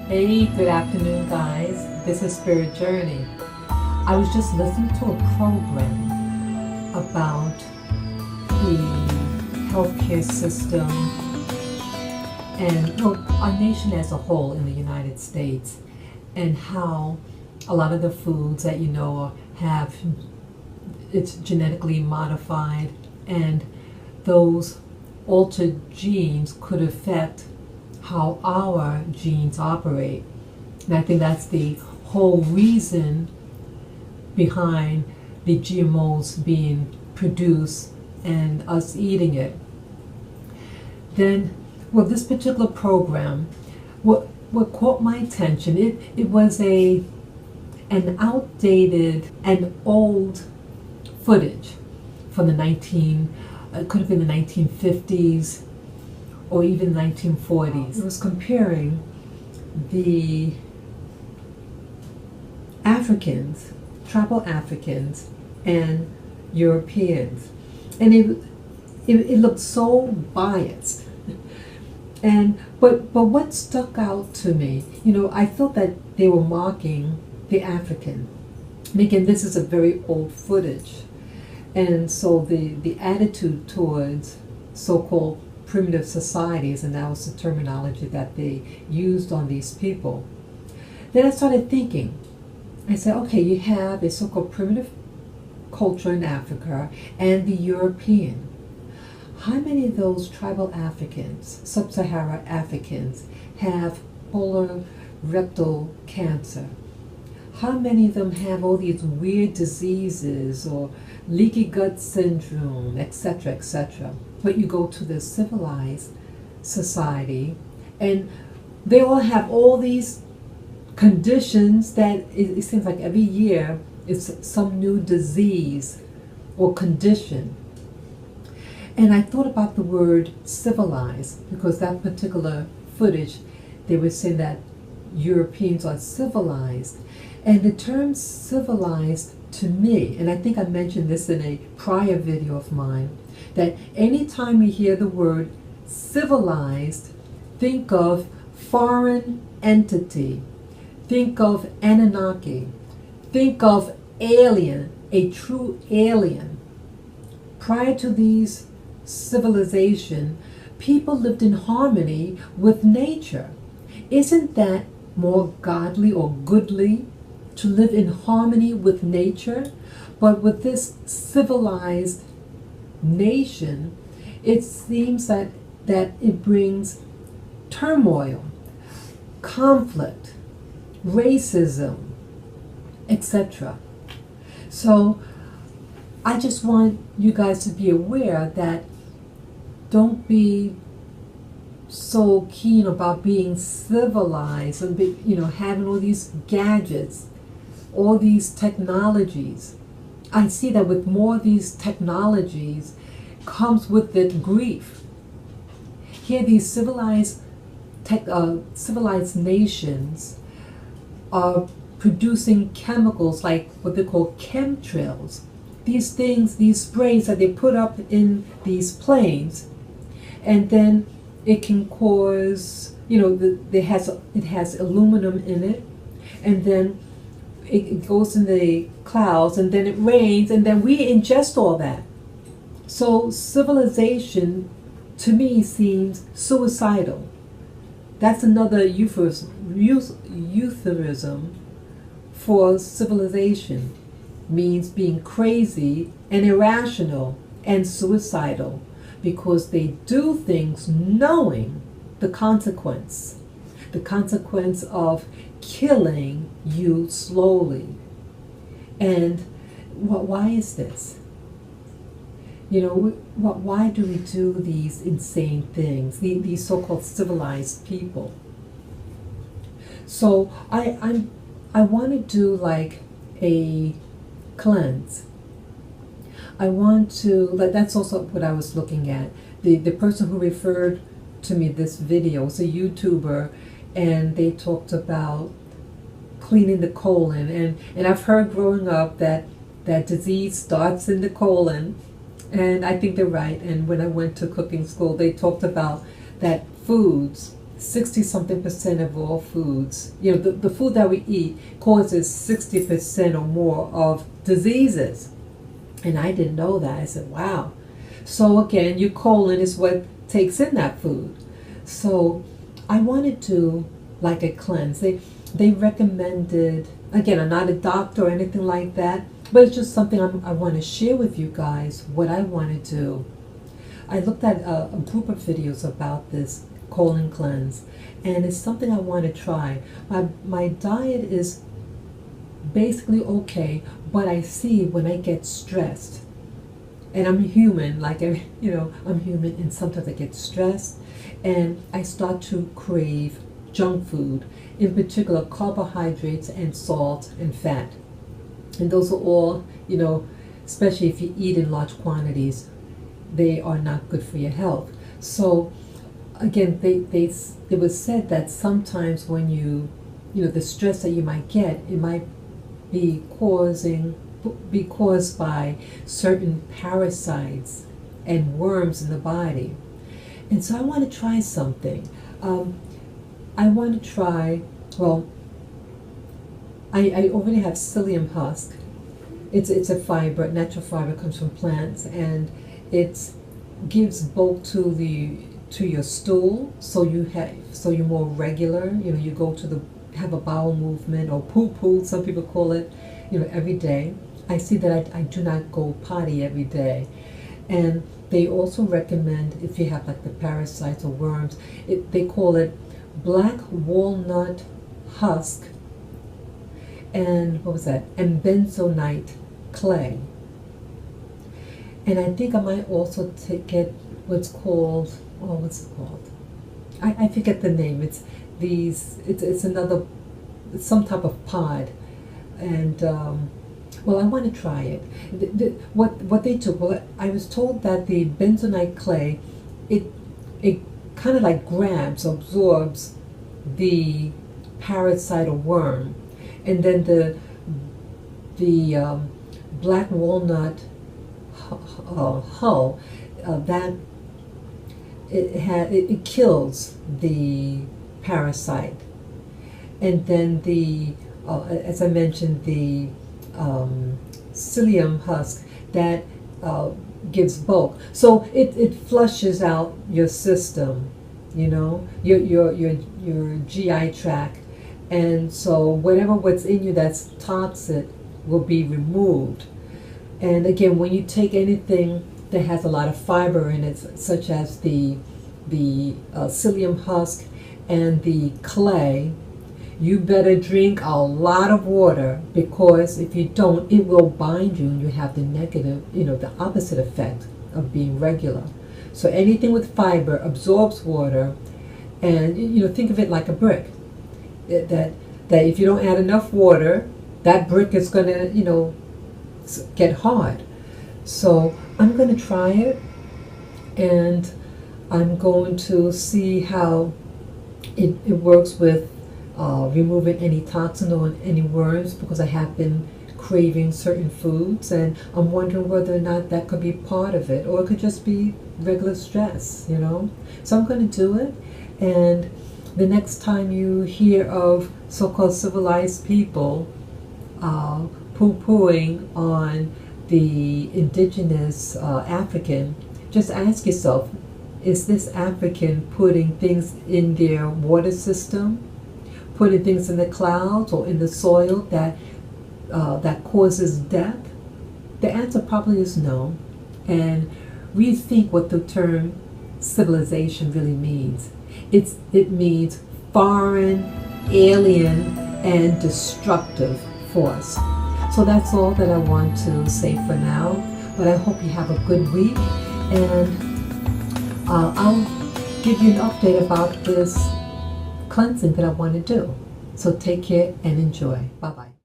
Hey, good afternoon, guys. This is Spirit Journey. I was just listening to a program about the healthcare system and our nation as a whole in the United States, and how a lot of the foods that have it's genetically modified, and those altered genes could affect how our genes operate. And I think that's the whole reason behind the GMOs being produced and us eating it. Then, this particular program, what caught my attention, it was an outdated and old footage from it could have been the 1950s or even 1940s. It was comparing the Africans, tribal Africans, and Europeans, and it looked so biased. But what stuck out to me, I felt that they were mocking the African. And again, this is a very old footage, and so the attitude towards so-called primitive societies, and that was the terminology that they used on these people. Then I started thinking, I said, okay, you have a so-called primitive culture in Africa and the European. How many of those tribal Africans, sub-Saharan Africans, have colorectal cancer? How many of them have all these weird diseases or leaky gut syndrome, etc., etc.? But you go to the civilized society, and they all have all these conditions that it seems like every year it's some new disease or condition. And I thought about the word civilized, because that particular footage, they were saying that Europeans are civilized. And the term civilized to me, and I think I mentioned this in a prior video of mine, that anytime you hear the word civilized, think of foreign entity, think of Anunnaki, think of alien, a true alien. Prior to these civilization, people lived in harmony with nature. Isn't that more godly or goodly, to live in harmony with nature? But with this civilized nation, it seems that it brings turmoil, conflict, racism, etc. So I just want you guys to be aware that don't be so keen about being civilized and having all these gadgets, all these technologies. I see that with more of these technologies comes with it grief. Here, these civilized nations are producing chemicals like what they call chemtrails. These things, these sprays that they put up in these planes, and then it can cause, it has aluminum in it, and then it goes in the clouds, and then it rains, and then we ingest all that. So civilization, to me, seems suicidal. That's another euphemism for civilization. Means being crazy and irrational and suicidal, because they do things knowing the consequence of killing you slowly. And why is this? Why do we do these insane things, these so-called civilized people? So I want to do like a cleanse. I want to, that's also what I was looking at. The person who referred to me this video was a YouTuber, and they talked about cleaning the colon, and I've heard growing up that disease starts in the colon, and I think they're right. And when I went to cooking school, they talked about that foods 60-something% of all foods, the food that we eat causes 60% or more of diseases. And I didn't know that. I said, wow. So again, your colon is what takes in that food. So I wanted to like a cleanse. They recommended, again, I'm not a doctor or anything like that, but it's just something I want to share with you guys, what I want to do. I looked at a group of videos about this colon cleanse, and it's something I want to try. My diet is basically okay, but I see when I get stressed, and I'm human, I'm human, and sometimes I get stressed, and I start to crave junk food, in particular carbohydrates and salt and fat. And those are all, especially if you eat in large quantities, they are not good for your health. So again, it was said that sometimes when the stress that you might get, it might be caused by certain parasites and worms in the body. And so I want to try something. I want to try, I already have psyllium husk. It's a fiber, natural fiber, comes from plants, and it gives bulk to your stool, so you're more regular. You go to have a bowel movement, or poo, some people call it, every day. I see that I do not go potty every day. And they also recommend, if you have like the parasites or worms, they call it black walnut husk, and and bentonite clay. And I think I might also get what's it called? I forget the name. It's some type of pod, and I want to try it. What they took, I was told that the bentonite clay, it kind of like absorbs the parasite or worm, and then the black walnut hull, that it kills the parasite, and then as I mentioned, the psyllium husk, that gives bulk, so it flushes out your system, your GI tract, and so what's in you that's toxic will be removed. And again, when you take anything that has a lot of fiber in it, such as the psyllium husk and the clay, you better drink a lot of water, because if you don't, it will bind you and you have the negative, the opposite effect of being regular. So anything with fiber absorbs water, and think of it like a brick. That if you don't add enough water, that brick is going to get hard. So I'm going to try it, and I'm going to see how it works with removing any toxin or any worms, because I have been craving certain foods, and I'm wondering whether or not that could be part of it, or it could just be regular stress, So I'm going to do it, and the next time you hear of so-called civilized people poo-pooing on the indigenous African, just ask yourself, is this African putting things in their water system, putting things in the clouds or in the soil that causes death? The answer probably is no. And rethink what the term civilization really means. It means foreign, alien, and destructive force. So that's all that I want to say for now. But I hope you have a good week, and I'll give you an update about this cleansing that I want to do. So take care and enjoy. Bye-bye.